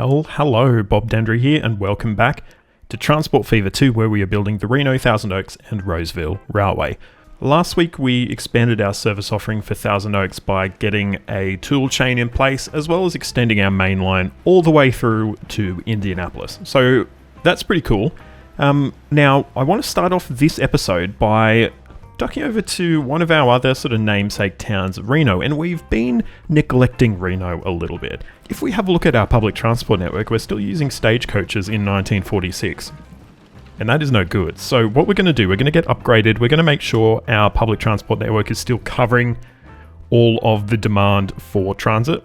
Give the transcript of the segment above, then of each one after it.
Well, hello, Bob Dendry here, and welcome back to Transport Fever 2, where we are building the Reno, Thousand Oaks and Roseville Railway. Last week we expanded our service offering for Thousand Oaks by getting a tool chain in place, as well as extending our main line all the way through to Indianapolis. So that's pretty cool. Now, I want to start off this episode by ducking over to one of our other sort of namesake towns, Reno, and we've been neglecting Reno a little bit. If we have a look at our public transport network, we're still using stagecoaches in 1946, and that is no good. So what we're going to do, we're going to get upgraded, we're going to make sure our public transport network is still covering all of the demand for transit,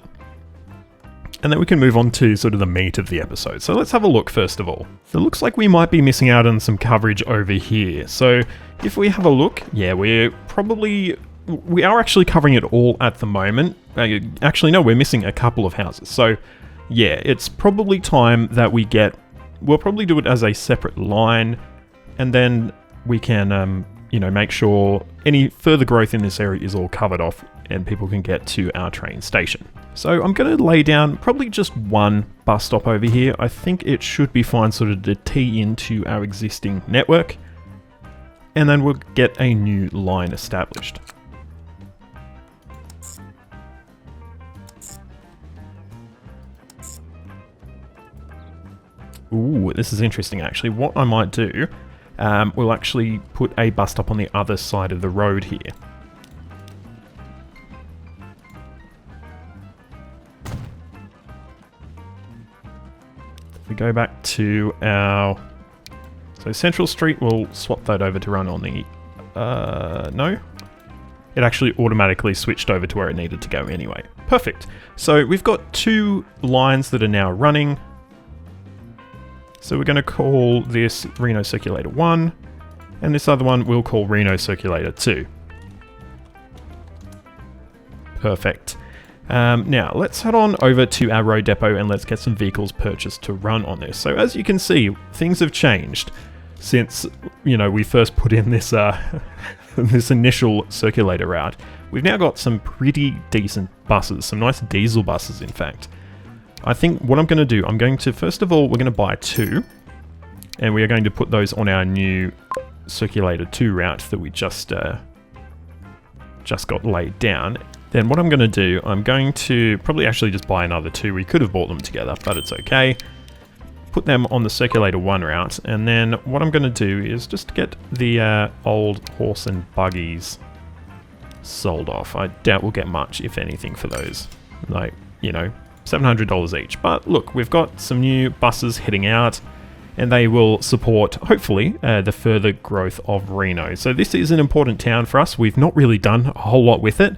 and then we can move on to sort of the meat of the episode. So let's have a look first of all. It looks like we might be missing out on some coverage over here. So if we have a look, yeah, we are actually covering it all at the moment. Actually, no, we're missing a couple of houses. So yeah, it's probably time that we'll probably do it as a separate line, and then we can, make sure any further growth in this area is all covered off and people can get to our train station. So I'm going to lay down probably just one bus stop over here. I think it should be fine sort of to tee into our existing network, and then we'll get a new line established. Ooh, this is interesting actually. What I might do, we'll actually put a bus stop on the other side of the road here. If we go back to so Central Street, we'll swap that over to run on the, no. It actually automatically switched over to where it needed to go anyway. Perfect. So we've got two lines that are now running. So we're going to call this Reno Circulator 1, and this other one we'll call Reno Circulator 2. Perfect. Now, let's head on over to our road depot and let's get some vehicles purchased to run on this. So as you can see, things have changed since, we first put in this this initial circulator route. We've now got some pretty decent buses, some nice diesel buses in fact. I think what I'm going to do, first of all, we're going to buy two, and we are going to put those on our new Circulator 2 route that we just got laid down. Then what I'm going to do, I'm going to probably actually just buy another two. We could have bought them together, but it's okay. Put them on the Circulator 1 route, and then what I'm going to do is just get the old horse and buggies sold off. I doubt we'll get much, if anything, for those. Like, $700 each. But look, we've got some new buses heading out, and they will support, hopefully, the further growth of Reno. So this is an important town for us. We've not really done a whole lot with it.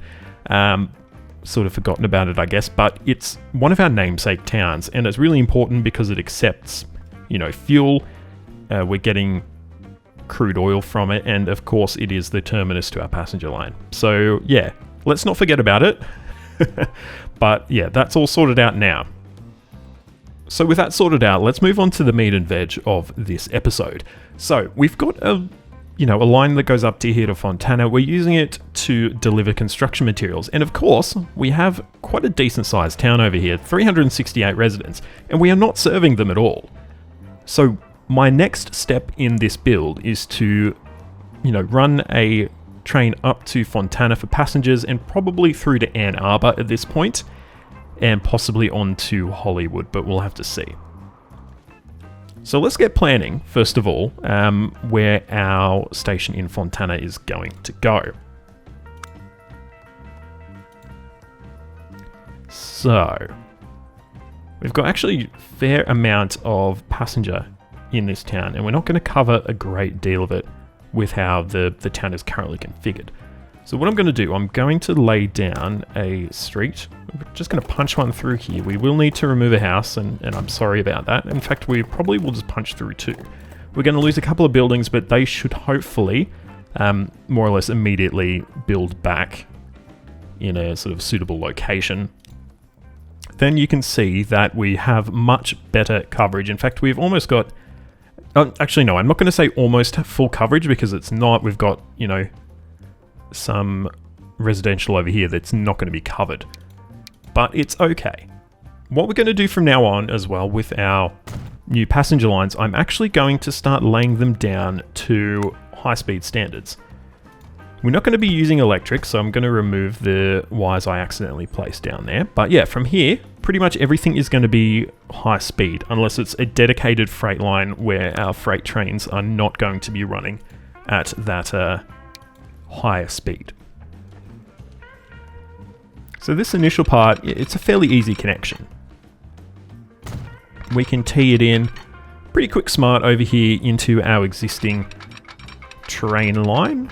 Sort of forgotten about it, I guess, but it's one of our namesake towns, and it's really important because it accepts, fuel. We're getting crude oil from it, and of course it is the terminus to our passenger line. So yeah, let's not forget about it. But yeah, that's all sorted out now. So with that sorted out, let's move on to the meat and veg of this episode. So we've got a line that goes up to here to Fontana. We're using it to deliver construction materials. And of course, we have quite a decent sized town over here, 368 residents, and we are not serving them at all. So my next step in this build is to, run a train up to Fontana for passengers and probably through to Ann Arbor at this point, and possibly on to Hollywood, but we'll have to see. So let's get planning, first of all, where our station in Fontana is going to go. So, we've got actually a fair amount of passenger in this town, and we're not going to cover a great deal of it with how the town is currently configured. So what I'm going to do, I'm going to lay down a street. We're just going to punch one through here. We will need to remove a house, and I'm sorry about that. In fact, we probably will just punch through two. We're going to lose a couple of buildings, but they should hopefully more or less immediately build back in a sort of suitable location. Then you can see that we have much better coverage. In fact, we've almost got... actually, no, I'm not going to say almost full coverage because it's not. We've got, some residential over here that's not going to be covered. But it's okay. what we're going to do from now on as well with our new passenger lines, I'm actually going to start laying them down to high-speed standards. We're not going to be using electric, so I'm going to remove the wires I accidentally placed down there. But yeah, from here, pretty much everything is going to be high speed, unless it's a dedicated freight line where our freight trains are not going to be running at that higher speed. So this initial part, it's a fairly easy connection. We can tee it in pretty quick smart over here into our existing train line.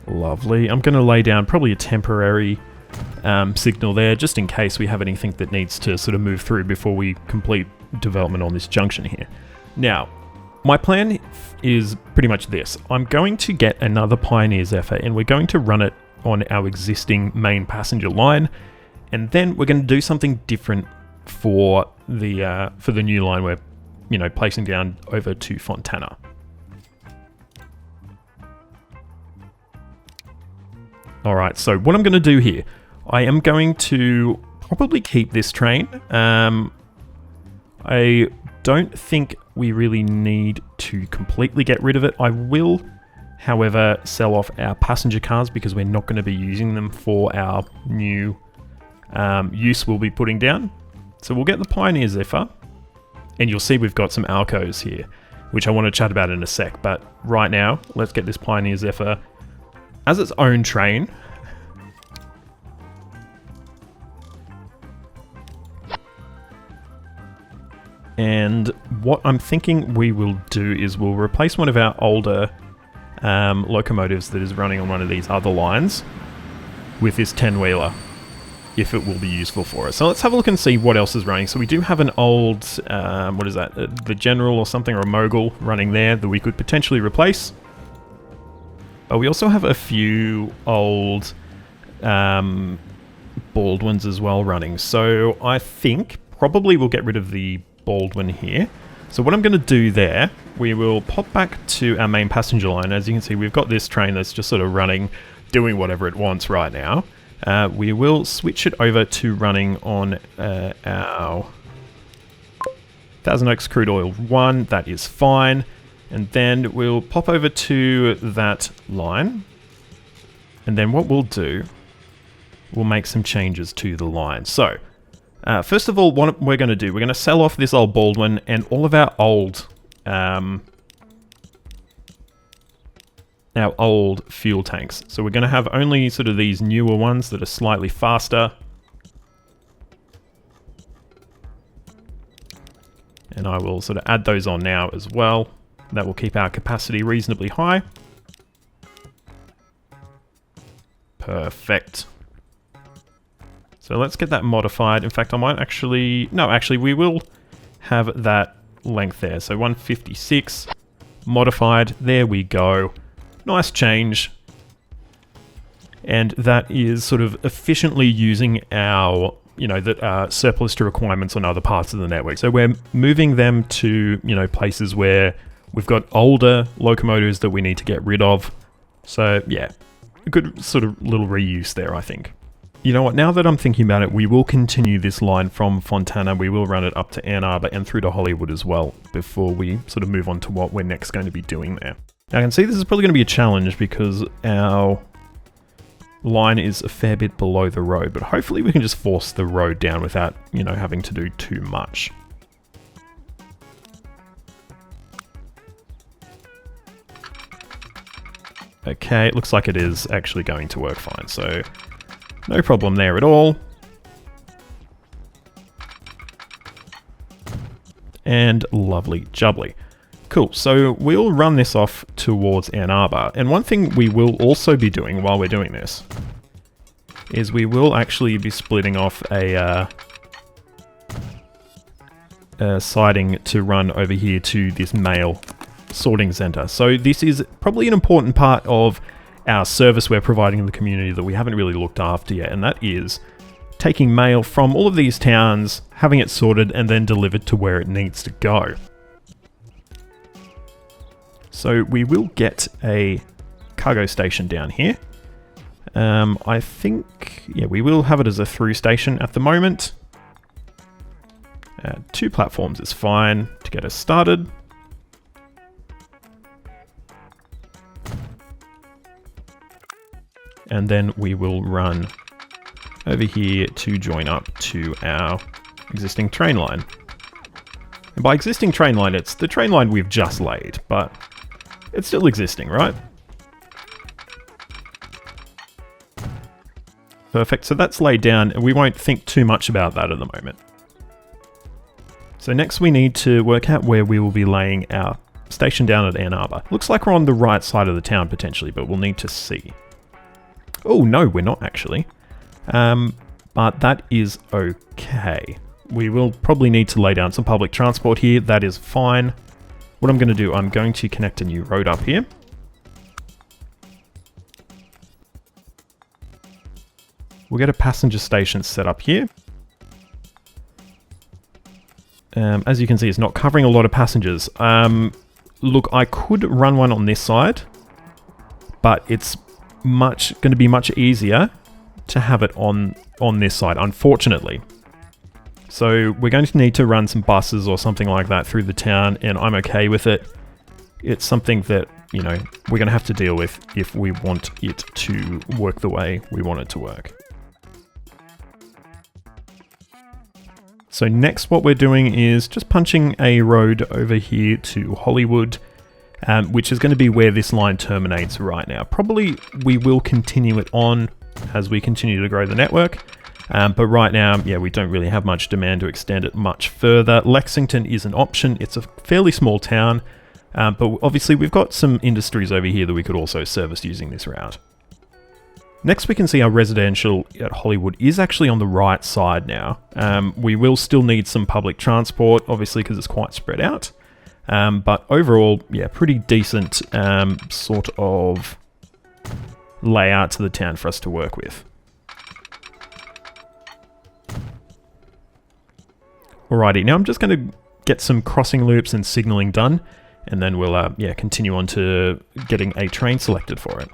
Lovely. I'm going to lay down probably a temporary signal there, just in case we have anything that needs to sort of move through before we complete development on this junction here. Now, my plan is pretty much this. I'm going to get another Pioneer Zephyr, and we're going to run it on our existing main passenger line, and then we're going to do something different for the new line we're, placing down over to Fontana. Alright, so what I'm going to do here, I am going to probably keep this train. I don't think we really need to completely get rid of it. I will, however, sell off our passenger cars because we're not going to be using them for our new use we'll be putting down. So we'll get the Pioneer Zephyr, and you'll see we've got some Alcos here, which I want to chat about in a sec. But right now, let's get this Pioneer Zephyr as its own train. And what I'm thinking we will do is we'll replace one of our older locomotives that is running on one of these other lines with this 10-wheeler, if it will be useful for us. So let's have a look and see what else is running. So we do have an old, what is that, the General or something, or a Mogul running there that we could potentially replace. But we also have a few old Baldwins as well running. So I think probably we'll get rid of the Baldwin here. So what I'm going to do there, we will pop back to our main passenger line. As you can see, we've got this train that's just sort of running, doing whatever it wants right now. We will switch it over to running on our Thousand Oaks Crude Oil 1. That is fine. And then we'll pop over to that line. And then what we'll do, we'll make some changes to the line. So, first of all, what we're going to do, we're going to sell off this old Baldwin and all of our old fuel tanks. So we're going to have only sort of these newer ones that are slightly faster. And I will sort of add those on now as well. That will keep our capacity reasonably high. Perfect. So let's get that modified. In fact, I might actually... No, actually, we will have that length there. So 156 modified. There we go. Nice change. And that is sort of efficiently using our, that surplus to requirements on other parts of the network. So we're moving them to, places where we've got older locomotives that we need to get rid of. So yeah, a good sort of little reuse there, I think. You know what, now that I'm thinking about it, we will continue this line from Fontana. We will run it up to Ann Arbor and through to Hollywood as well before we sort of move on to what we're next going to be doing there. Now I can see this is probably going to be a challenge because our line is a fair bit below the road, but hopefully we can just force the road down without, having to do too much. Okay, it looks like it is actually going to work fine, so no problem there at all. And lovely jubbly. Cool, so we'll run this off towards Ann Arbor. And one thing we will also be doing while we're doing this is we will actually be splitting off a siding to run over here to this mail sorting center. So this is probably an important part of our service we're providing in the community that we haven't really looked after yet, and that is taking mail from all of these towns, having it sorted, and then delivered to where it needs to go. So we will get a cargo station down here. I think, yeah, we will have it as a through station at the moment. 2 platforms is fine to get us started. And then we will run over here to join up to our existing train line. And by existing train line, it's the train line we've just laid, but it's still existing, right? Perfect, so that's laid down, and we won't think too much about that at the moment. So next we need to work out where we will be laying our station down at Ann Arbor. Looks like we're on the right side of the town potentially, but we'll need to see. Oh no, we're not actually. But that is okay. We will probably need to lay down some public transport here. That is fine. What I'm going to do, I'm going to connect a new road up here. We'll get a passenger station set up here. As you can see, it's not covering a lot of passengers. Look, I could run one on this side, but it's going to be much easier to have it on this side, unfortunately. So we're going to need to run some buses or something like that through the town, and I'm okay with it. It's something that, you know, we're going to have to deal with if we want it to work the way we want it to work. So next what we're doing is just punching a road over here to Hollywood, which is going to be where this line terminates right now. Probably we will continue it on as we continue to grow the network. But right now, yeah, we don't really have much demand to extend it much further. Lexington is an option. It's a fairly small town, but obviously we've got some industries over here that we could also service using this route. Next, we can see our residential at Hollywood is actually on the right side now. We will still need some public transport, obviously, because it's quite spread out. But overall, yeah, pretty decent sort of layout to the town for us to work with. Alrighty, now I'm just going to get some crossing loops and signaling done, and then we'll yeah, continue on to getting a train selected for it.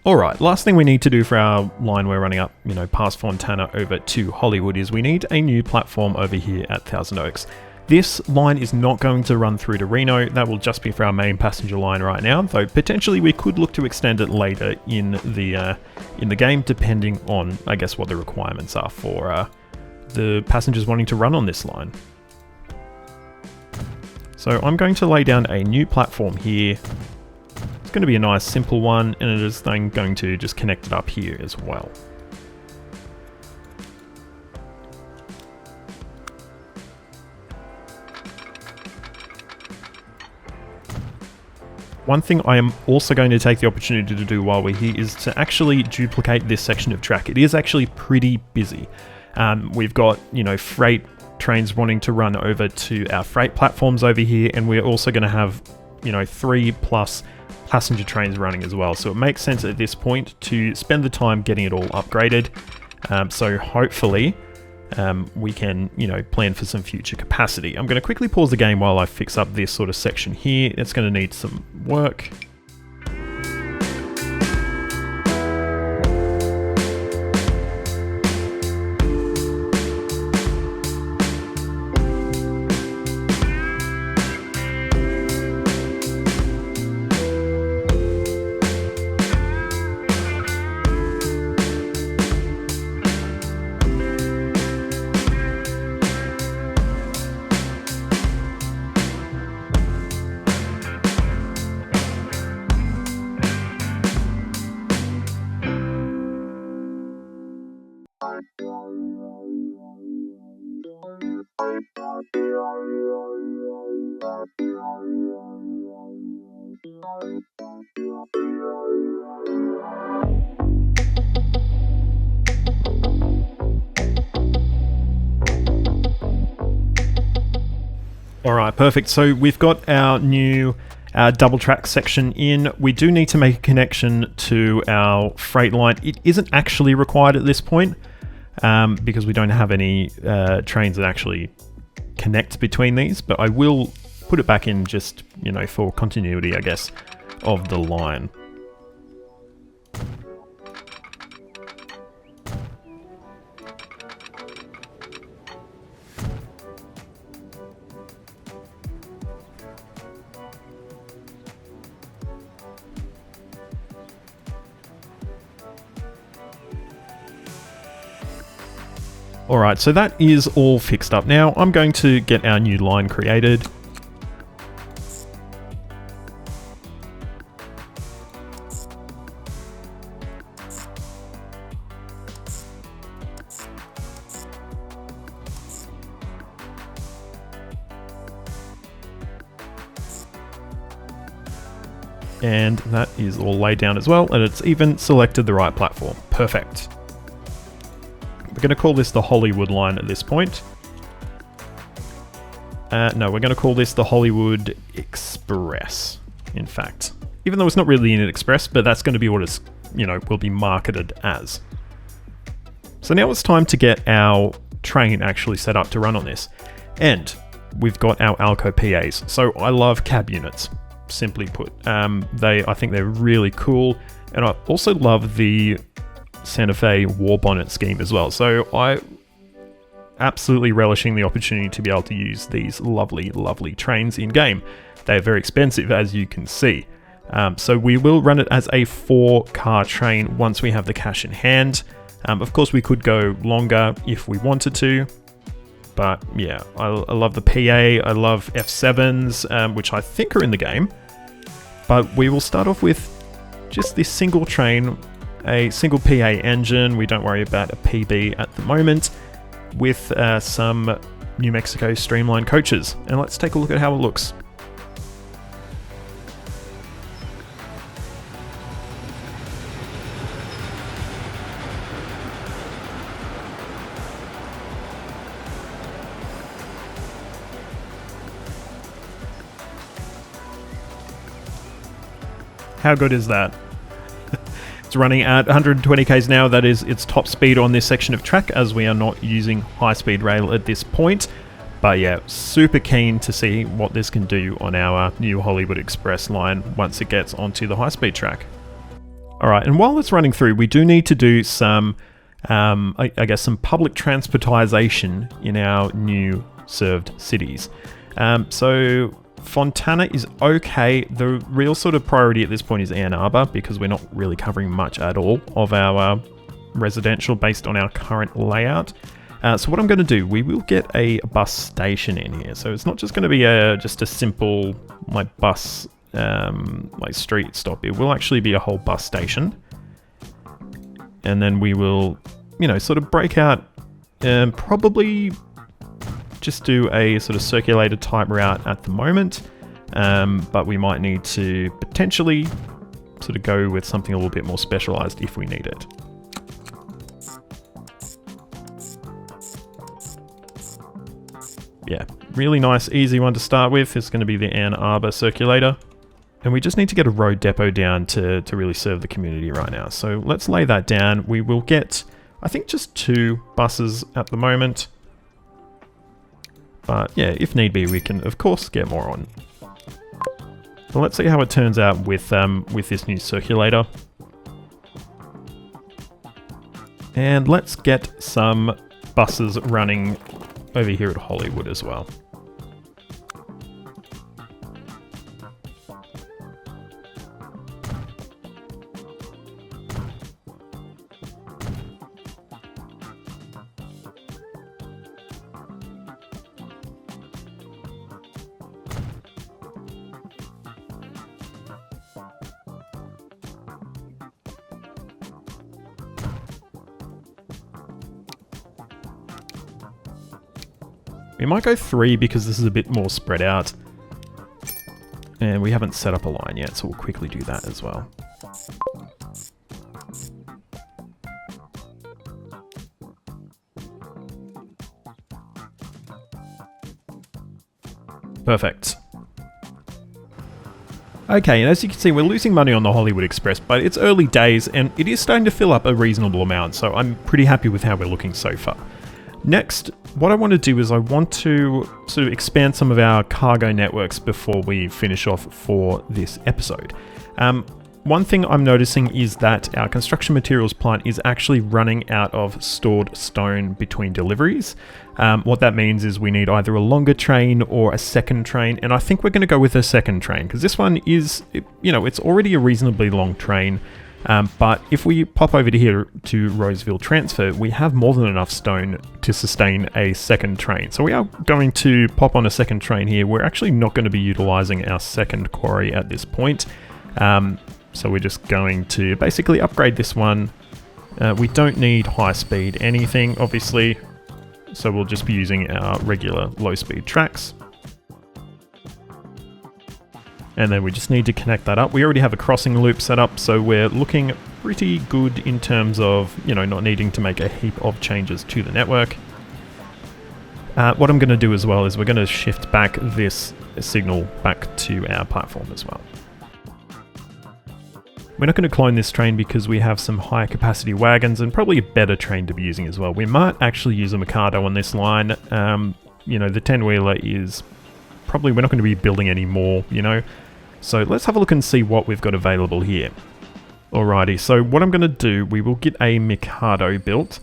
Alright, last thing we need to do for our line we're running up, you know, past Fontana over to Hollywood is we need a new platform over here at Thousand Oaks. This line is not going to run through to Reno, that will just be for our main passenger line right now, though potentially we could look to extend it later in the game, depending on, I guess, what the requirements are for the passengers wanting to run on this line. So I'm going to lay down a new platform here. It's going to be a nice simple one, and it is then going to just connect it up here as well. One thing I am also going to take the opportunity to do while we're here is to actually duplicate this section of track. It is actually pretty busy. We've got, you know, freight trains wanting to run over to our freight platforms over here, and we're also going to have, you know, 3+ passenger trains running as well. So it makes sense at this point to spend the time getting it all upgraded. So hopefully we can, you know, plan for some future capacity. I'm going to quickly pause the game while I fix up this sort of section here. It's going to need some work. Alright, perfect. So we've got our new double track section in. We do need to make a connection to our freight line. It isn't actually required at this point because we don't have any trains that actually connect between these, but I will put it back in just, you know, for continuity, I guess, of the line. Alright, so that is all fixed up now. I'm going to get our new line created. And that is all laid down as well, and it's even selected the right platform. Perfect. We're going to call this the Hollywood line at this point. No, we're going to call this the Hollywood Express, in fact. Even though it's not really an express, but that's going to be what it's, you know, will be marketed as. So now it's time to get our train actually set up to run on this. And we've got our Alco PAs. So I love cab units, simply put. I think they're really cool. And I also love the Santa Fe war bonnet scheme as well. So I absolutely relishing the opportunity to be able to use these lovely, lovely trains in game. They're very expensive, as you can see. So we will run it as a 4-car train once we have the cash in hand. Of course, we could go longer if we wanted to. But yeah, I love the PA. I love F7s, which I think are in the game. But we will start off with just this single train, a single PA engine. We don't worry about a PB at the moment, with some New Mexico streamlined coaches. And let's take a look at how it looks. How good is that? It's running at 120 k's now. That is its top speed on this section of track, as we are not using high-speed rail at this point. But yeah, super keen to see what this can do on our new Hollywood Express line once it gets onto the high-speed track. Alright, and while it's running through, we do need to do some, I guess, some public transportation in our new served cities. So Fontana is okay. The real sort of priority at this point is Ann Arbor, because we're not really covering much at all of our residential based on our current layout. So what I'm going to do, we will get a bus station in here. So it's not just going to be just a simple like bus like street stop. It will actually be a whole bus station. And then we will, you know, sort of break out and probably just do a sort of circulator type route at the moment, but we might need to potentially sort of go with something a little bit more specialized if we need it. Yeah, really nice, easy one to start with. It's going to be the Ann Arbor circulator. And we just need to get a road depot down to really serve the community right now. So let's lay that down. We will get, I think, just 2 buses at the moment. But yeah, if need be, we can, of course, get more on. So let's see how it turns out with this new circulator. And let's get some buses running over here at Hollywood as well. We might go 3 because this is a bit more spread out. And we haven't set up a line yet, so we'll quickly do that as well. Perfect. Okay, and as you can see, we're losing money on the Hollywood Express, but it's early days and it is starting to fill up a reasonable amount, so I'm pretty happy with how we're looking so far. Next, what I want to do is I want to sort of expand some of our cargo networks before we finish off for this episode. One thing I'm noticing is that our construction materials plant is actually running out of stored stone between deliveries. What that means is we need either a longer train or a second train, and I think we're going to go with a second train because this one is, you know, it's already a reasonably long train. But if we pop over to here to Roseville Transfer, we have more than enough stone to sustain a second train. So we are going to pop on a second train here. We're actually not going to be utilizing our second quarry at this point. So we're just going to basically upgrade this one. We don't need high speed anything, obviously. So we'll just be using our regular low speed tracks. And then we just need to connect that up. We already have a crossing loop set up, so we're looking pretty good in terms of, you know, not needing to make a heap of changes to the network. What I'm going to do as well is we're going to shift back this signal back to our platform as well. We're not going to clone this train because we have some higher capacity wagons and probably a better train to be using as well. We might actually use a Mikado on this line. You know, the 10-wheeler is probably, we're not going to be building any more, you know. So let's have a look and see what we've got available here. Alrighty, so what I'm going to do, we will get a Mikado built,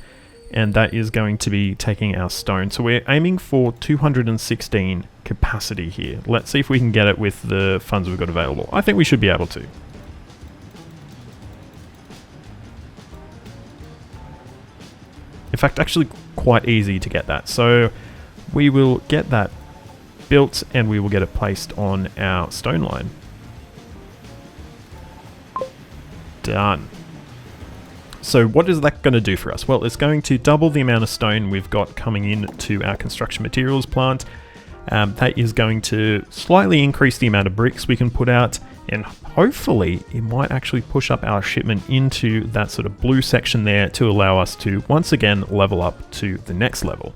and that is going to be taking our stone. So we're aiming for 216 capacity here. Let's see if we can get it with the funds we've got available. I think we should be able to. In fact, actually quite easy to get that. So we will get that built and we will get it placed on our stone line. Done. So what is that going to do for us? Well, it's going to double the amount of stone we've got coming in to our construction materials plant. That is going to slightly increase the amount of bricks we can put out, and hopefully it might actually push up our shipment into that sort of blue section there to allow us to once again level up to the next level.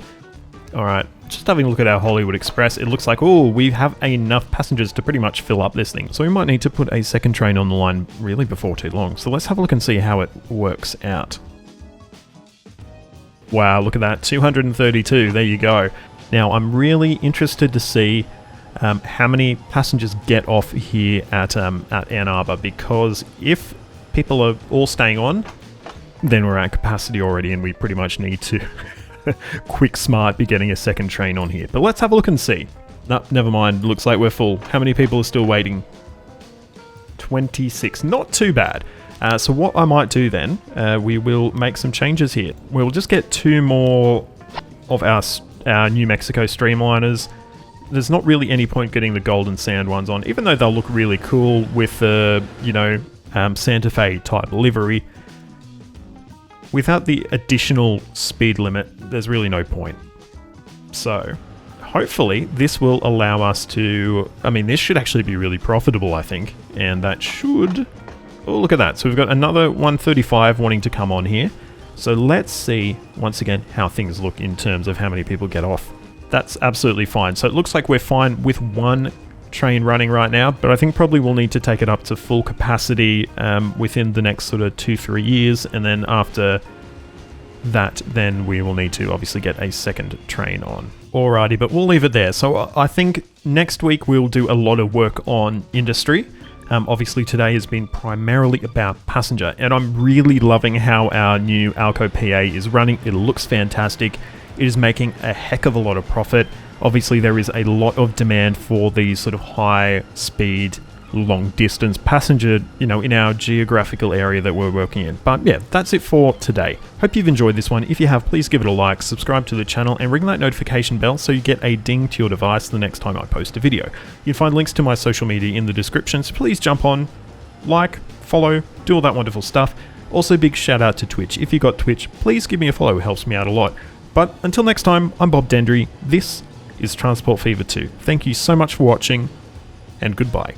Alright, just having a look at our Hollywood Express, it looks like, oh, we have enough passengers to pretty much fill up this thing. So we might need to put a second train on the line really before too long. So let's have a look and see how it works out. Wow, look at that, 232, there you go. Now, I'm really interested to see how many passengers get off here at Ann Arbor, because if people are all staying on, then we're at capacity already and we pretty much need to quick smart be getting a second train on here. But let's have a look and see. No, never mind, looks like we're full. How many people are still waiting? 26, not too bad. So what I might do then, we will make some changes here. We'll just get 2 more of our New Mexico streamliners. There's not really any point getting the golden sand ones on, even though they'll look really cool with the, you know, Santa Fe type livery. Without the additional speed limit, there's really no point. So, hopefully this will allow us to, I mean, this should actually be really profitable, I think. And that should, oh, look at that. So we've got another 135 wanting to come on here. So let's see, once again, how things look in terms of how many people get off. That's absolutely fine. So it looks like we're fine with 1 train running right now, but I think probably we'll need to take it up to full capacity within the next sort of 2-3 years, and then after that, then we will need to obviously get a second train on. Alrighty, but we'll leave it there. So I think next week we'll do a lot of work on industry. Obviously today has been primarily about passenger, and I'm really loving how our new Alco PA is running. It looks fantastic. It is making a heck of a lot of profit. Obviously there is a lot of demand for these sort of high speed, long distance passenger, you know, in our geographical area that we're working in. But yeah, that's it for today. Hope you've enjoyed this one. If you have, please give it a like, subscribe to the channel, and ring that notification bell so you get a ding to your device the next time I post a video. You'll find links to my social media in the description, so please jump on, like, follow, do all that wonderful stuff. Also, big shout out to Twitch. If you got Twitch, please give me a follow, it helps me out a lot. But until next time, I'm Bob Dendry. This is Transport Fever 2. Thank you so much for watching, and goodbye.